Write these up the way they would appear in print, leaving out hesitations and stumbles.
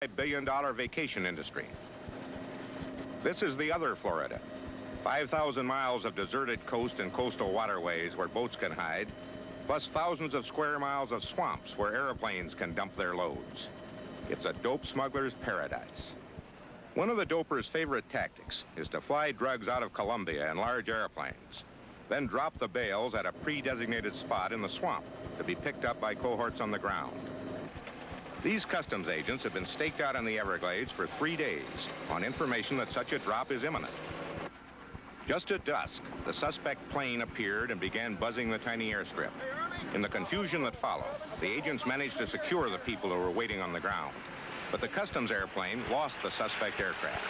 multi-billion-dollar vacation industry. This is the other Florida. 5,000 miles of deserted coast and coastal waterways where boats can hide, plus thousands of square miles of swamps where airplanes can dump their loads. It's a dope smuggler's paradise. One of the dopers' favorite tactics is to fly drugs out of Colombia in large airplanes, then drop the bales at a pre-designated spot in the swamp to be picked up by cohorts on the ground. These customs agents have been staked out in the Everglades for 3 days on information that such a drop is imminent. Just at dusk, the suspect plane appeared and began buzzing the tiny airstrip. In the confusion that followed, the agents managed to secure the people who were waiting on the ground. But the customs airplane lost the suspect aircraft.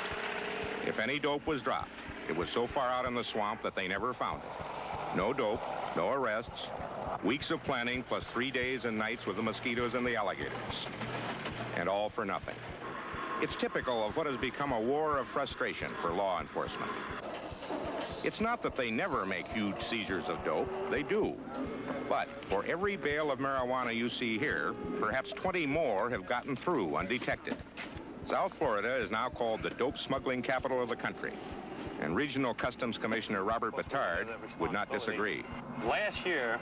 If any dope was dropped, it was so far out in the swamp that they never found it. No dope, no arrests, weeks of planning plus 3 days and nights with the mosquitoes and the alligators. And all for nothing. It's typical of what has become a war of frustration for law enforcement. It's not that they never make huge seizures of dope, they do. But for every bale of marijuana you see here, perhaps 20 more have gotten through undetected. South Florida is now called the dope smuggling capital of the country. And Regional Customs Commissioner Robert Batard would not disagree. Last year,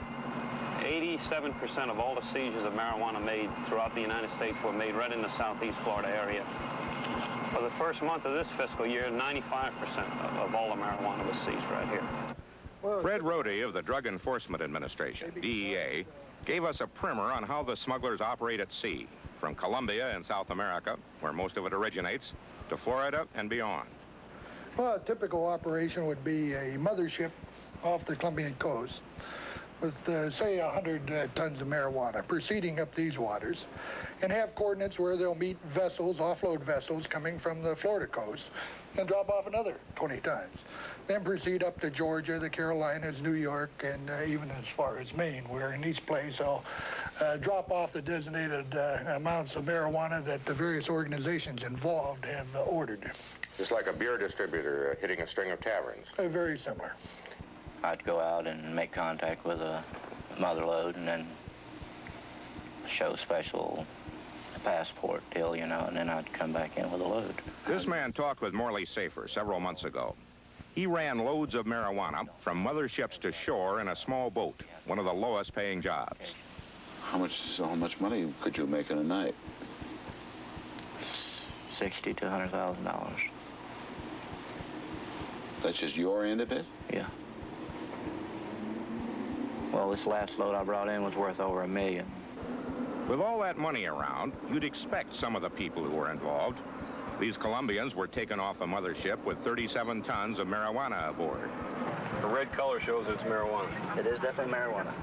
87% of all the seizures of marijuana made throughout the United States were made right in the southeast Florida area. For the first month of this fiscal year, 95% of all the marijuana was seized right here. Fred Rohde of the Drug Enforcement Administration, DEA, gave us a primer on how the smugglers operate at sea, from Colombia in South America, where most of it originates, to Florida and beyond. Well, a typical operation would be a mothership off the Colombian coast with, say, 100 tons of marijuana proceeding up these waters, and have coordinates where they'll meet vessels, offload vessels coming from the Florida coast, and drop off another 20 tons. Then proceed up to Georgia, the Carolinas, New York, and even as far as Maine, where in each place they'll drop off the designated amounts of marijuana that the various organizations involved have ordered. Just like a beer distributor hitting a string of taverns. Very similar. I'd go out and make contact with a mother load and then show special passport deal, you know, and then I'd come back in with a load. This man talked with Morley Safer several months ago. He ran loads of marijuana from motherships to shore in a small boat, one of the lowest paying jobs. How much money could you make in a night? $60,000 to $100,000. That's just your end of it? Yeah. Well, this last load I brought in was worth over $1 million. With all that money around, you'd expect some of the people who were involved. These Colombians were taken off a mothership with 37 tons of marijuana aboard. The red color shows it's marijuana. It is definitely marijuana.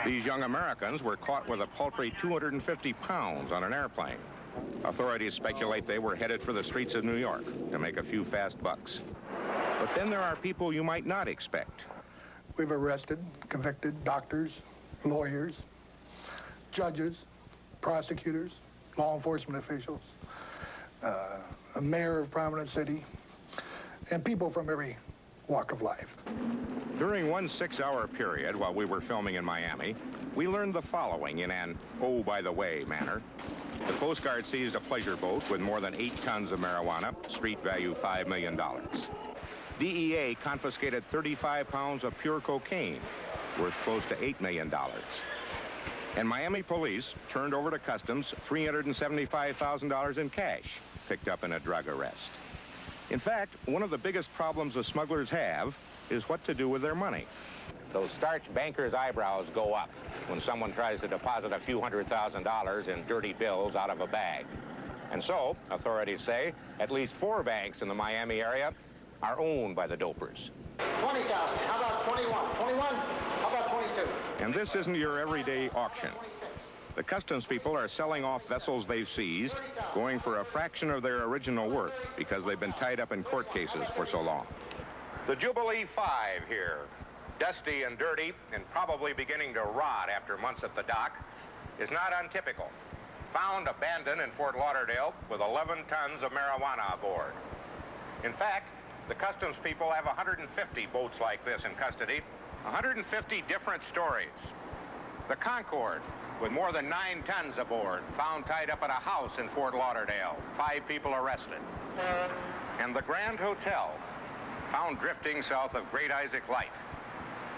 These young Americans were caught with a paltry 250 pounds on an airplane. Authorities speculate they were headed for the streets of New York to make a few fast bucks. But then there are people you might not expect. We've arrested, convicted doctors, lawyers, judges, prosecutors, law enforcement officials, a mayor of a prominent city, and people from every walk of life. During one 6-hour period while we were filming in Miami, we learned the following in an oh, by the way manner. The Coast Guard seized a pleasure boat with more than 8 tons of marijuana, street value $5 million. DEA confiscated 35 pounds of pure cocaine, worth close to $8 million. And Miami police turned over to Customs $375,000 in cash, picked up in a drug arrest. In fact, one of the biggest problems the smugglers have is what to do with their money. Those starched bankers' eyebrows go up when someone tries to deposit a few $100,000 in dirty bills out of a bag. And so, authorities say, at least 4 banks in the Miami area are owned by the dopers. 20,000. How about 21? 21? How about 22? And this isn't your everyday auction. The customs people are selling off vessels they've seized, going for a fraction of their original worth because they've been tied up in court cases for so long. The Jubilee 5 here, dusty and dirty and probably beginning to rot after months at the dock, is not untypical. Found abandoned in Fort Lauderdale with 11 tons of marijuana aboard. In fact, the customs people have 150 boats like this in custody, 150 different stories. The Concord, with more than 9 tons aboard, found tied up at a house in Fort Lauderdale. 5 people arrested. And the Grand Hotel, found drifting south of Great Isaac Light.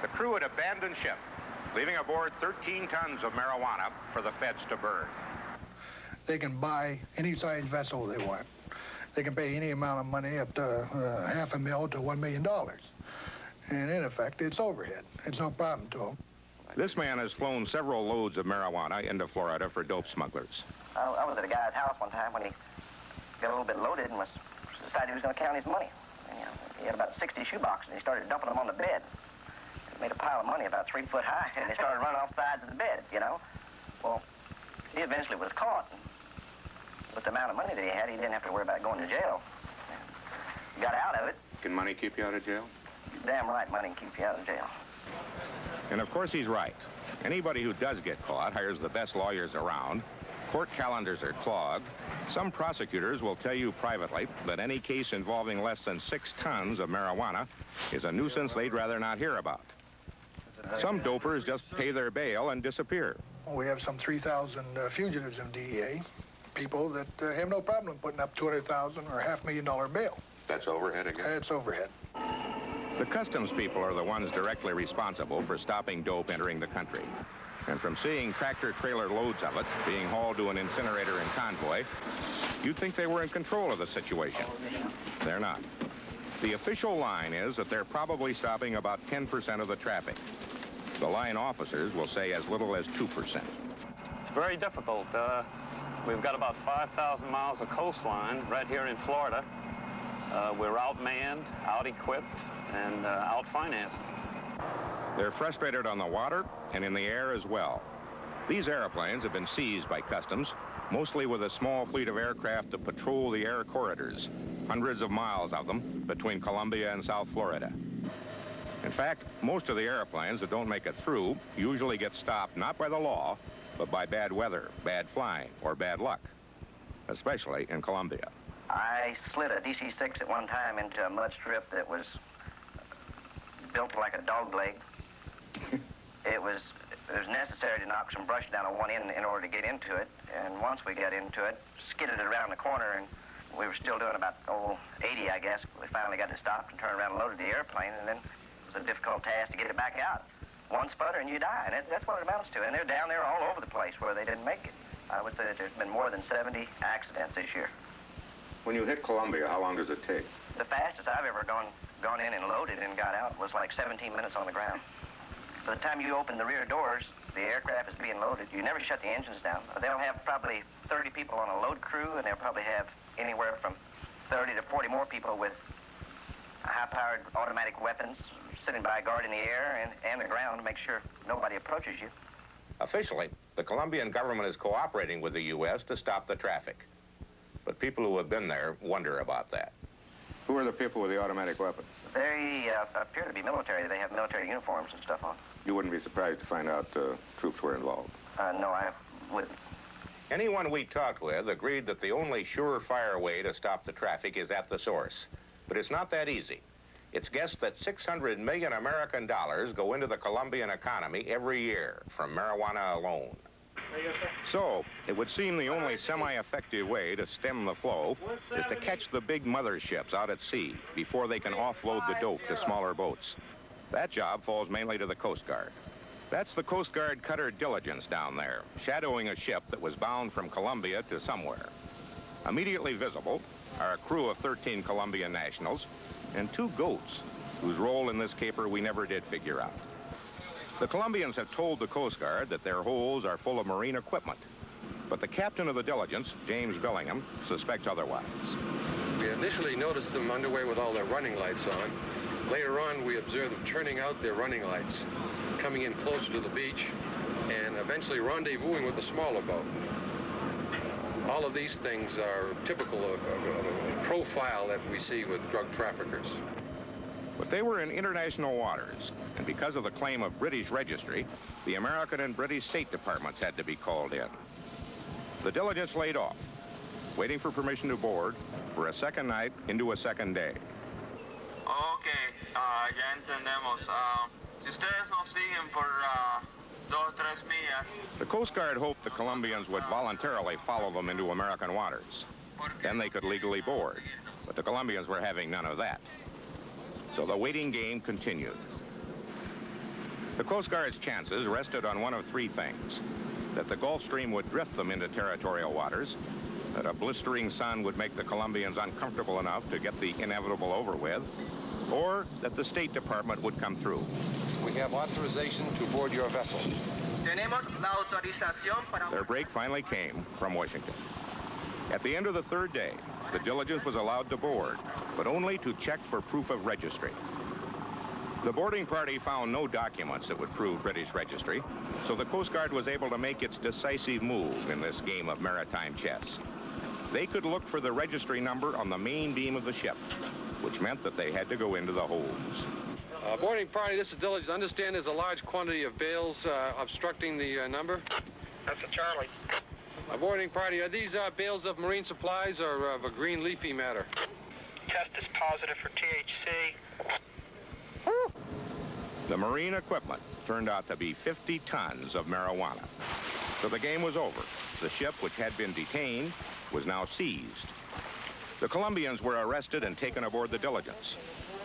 The crew had abandoned ship, leaving aboard 13 tons of marijuana for the feds to burn. They can buy any size vessel they want. They can pay any amount of money up to $500,000 to $1 million. And in effect, it's overhead. It's no problem to them. This man has flown several loads of marijuana into Florida for dope smugglers. I was at a guy's house one time when he got a little bit loaded and decided he was going to count his money. And, he had about 60 shoeboxes, and he started dumping them on the bed. He made a pile of money about 3 foot high, and they started running off the sides of the bed, Well, he eventually was caught. With the amount of money that he had, he didn't have to worry about going to jail. He got out of it. Can money keep you out of jail? Damn right, money can keep you out of jail. And of course he's right. Anybody who does get caught hires the best lawyers around. Court calendars are clogged. Some prosecutors will tell you privately that any case involving less than 6 tons of marijuana is a nuisance they'd rather not hear about. Some dopers just pay their bail and disappear. We have some 3,000 fugitives in DEA, people that have no problem putting up $200,000 or $500,000 bail. That's overhead again? That's overhead. The customs people are the ones directly responsible for stopping dope entering the country. And from seeing tractor-trailer loads of it being hauled to an incinerator in convoy, you'd think they were in control of the situation. They're not. The official line is that they're probably stopping about 10% of the traffic. The line officers will say as little as 2%. It's very difficult. We've got about 5,000 miles of coastline right here in Florida. We're outmanned, out-equipped, and out-financed. They're frustrated on the water and in the air as well. These airplanes have been seized by customs, mostly with a small fleet of aircraft that patrol the air corridors, hundreds of miles of them between Colombia and South Florida. In fact, most of the airplanes that don't make it through usually get stopped not by the law, but by bad weather, bad flying, or bad luck, especially in Colombia. I slid a DC-6 at one time into a mud strip that was built like a dog leg. It was necessary to knock some brush down on one end in order to get into it. And once we got into it, skidded it around the corner, and we were still doing about 80, I guess. We finally got it stopped and turned around and loaded the airplane, and then it was a difficult task to get it back out. One sputter and you die, and that's what it amounts to. And they're down there all over the place where they didn't make it. I would say that there's been more than 70 accidents this year. When you hit Colombia, how long does it take? The fastest I've ever gone in and loaded and got out was like 17 minutes on the ground. By the time you open the rear doors, the aircraft is being loaded. You never shut the engines down. They'll have probably 30 people on a load crew, and they'll probably have anywhere from 30 to 40 more people with high-powered automatic weapons sitting by guarding the air and the ground to make sure nobody approaches you. Officially, the Colombian government is cooperating with the U.S. to stop the traffic. But people who have been there wonder about that. Who are the people with the automatic weapons? They appear to be military. They have military uniforms and stuff on. You wouldn't be surprised to find out troops were involved. No, I wouldn't. Anyone we talked with agreed that the only surefire way to stop the traffic is at the source. But it's not that easy. It's guessed that 600 million American dollars go into the Colombian economy every year from marijuana alone. So, it would seem the only semi-effective way to stem the flow is to catch the big motherships out at sea before they can offload the dope to smaller boats. That job falls mainly to the Coast Guard. That's the Coast Guard cutter Diligence down there, shadowing a ship that was bound from Colombia to somewhere. Immediately visible are a crew of 13 Colombian nationals and 2 goats, whose role in this caper we never did figure out. The Colombians have told the Coast Guard that their holds are full of marine equipment, but the captain of the Diligence, James Bellingham, suspects otherwise. We initially noticed them underway with all their running lights on. Later on, we observed them turning out their running lights, coming in closer to the beach, and eventually rendezvousing with the smaller boat. All of these things are typical of a profile that we see with drug traffickers. But they were in international waters, and because of the claim of British registry, the American and British State Departments had to be called in. The Diligence laid off, waiting for permission to board for a second night into a second day. Ok, ya entendemos. Si ustedes nos siguen por The Coast Guard hoped the Colombians would voluntarily follow them into American waters. Then they could legally board. But the Colombians were having none of that. So the waiting game continued. The Coast Guard's chances rested on one of three things: that the Gulf Stream would drift them into territorial waters, that a blistering sun would make the Colombians uncomfortable enough to get the inevitable over with, or that the State Department would come through. We have authorization to board your vessel. Their break finally came from Washington. At the end of the third day, the Diligence was allowed to board, but only to check for proof of registry. The boarding party found no documents that would prove British registry, so the Coast Guard was able to make its decisive move in this game of maritime chess. They could look for the registry number on the main beam of the ship, which meant that they had to go into the holds. Boarding party, this is Diligence. Understand there's a large quantity of bales obstructing the number? That's a Charlie. Boarding party, are these bales of marine supplies or of a green leafy matter? Test is positive for THC. The marine equipment turned out to be 50 tons of marijuana. So the game was over. The ship, which had been detained, was now seized. The Colombians were arrested and taken aboard the Diligence.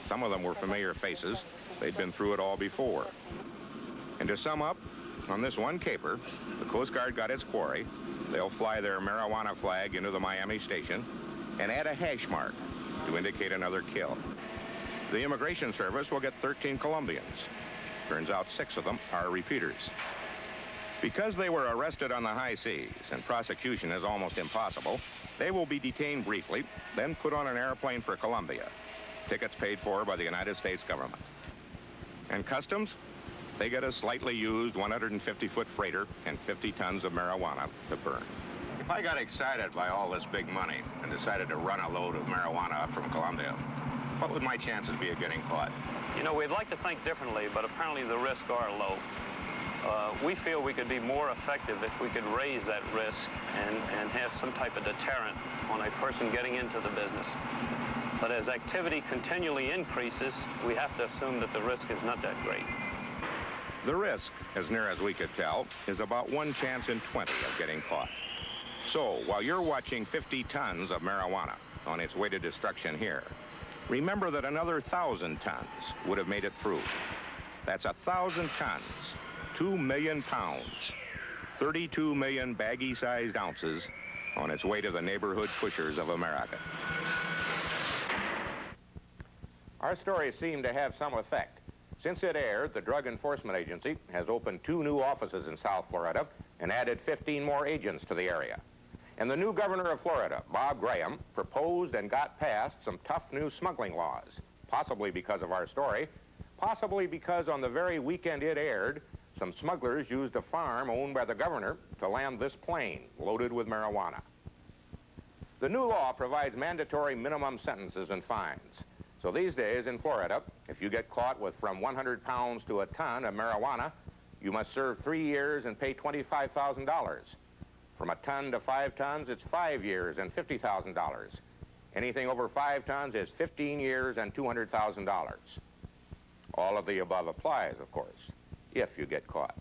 Some of them were familiar faces. They'd been through it all before. And to sum up, on this one caper, the Coast Guard got its quarry. They'll fly their marijuana flag into the Miami station and add a hash mark to indicate another kill. The Immigration Service will get 13 Colombians. Turns out 6 of them are repeaters. Because they were arrested on the high seas and prosecution is almost impossible, they will be detained briefly, then put on an airplane for Colombia. Tickets paid for by the United States government. And Customs, they get a slightly used 150-foot freighter and 50 tons of marijuana to burn. If I got excited by all this big money and decided to run a load of marijuana up from Colombia, what would my chances be of getting caught? You know, we'd like to think differently, but apparently the risks are low. We feel we could be more effective if we could raise that risk and have some type of deterrent on a person getting into the business. But as activity continually increases, we have to assume that the risk is not that great. The risk, as near as we could tell, is about 1 chance in 20 of getting caught. So, while you're watching 50 tons of marijuana on its way to destruction here, remember that another 1,000 tons would have made it through. That's 1,000 tons, 2 million pounds, 32 million baggy-sized ounces on its way to the neighborhood pushers of America. Our story seemed to have some effect. Since it aired, the Drug Enforcement Agency has opened 2 new offices in South Florida and added 15 more agents to the area. And the new governor of Florida, Bob Graham, proposed and got passed some tough new smuggling laws, possibly because of our story, possibly because on the very weekend it aired, some smugglers used a farm owned by the governor to land this plane loaded with marijuana. The new law provides mandatory minimum sentences and fines. So these days in Florida, if you get caught with from 100 pounds to a ton of marijuana, you must serve 3 years and pay $25,000. From a ton to 5 tons, it's 5 years and $50,000. Anything over 5 tons is 15 years and $200,000. All of the above applies, of course, if you get caught.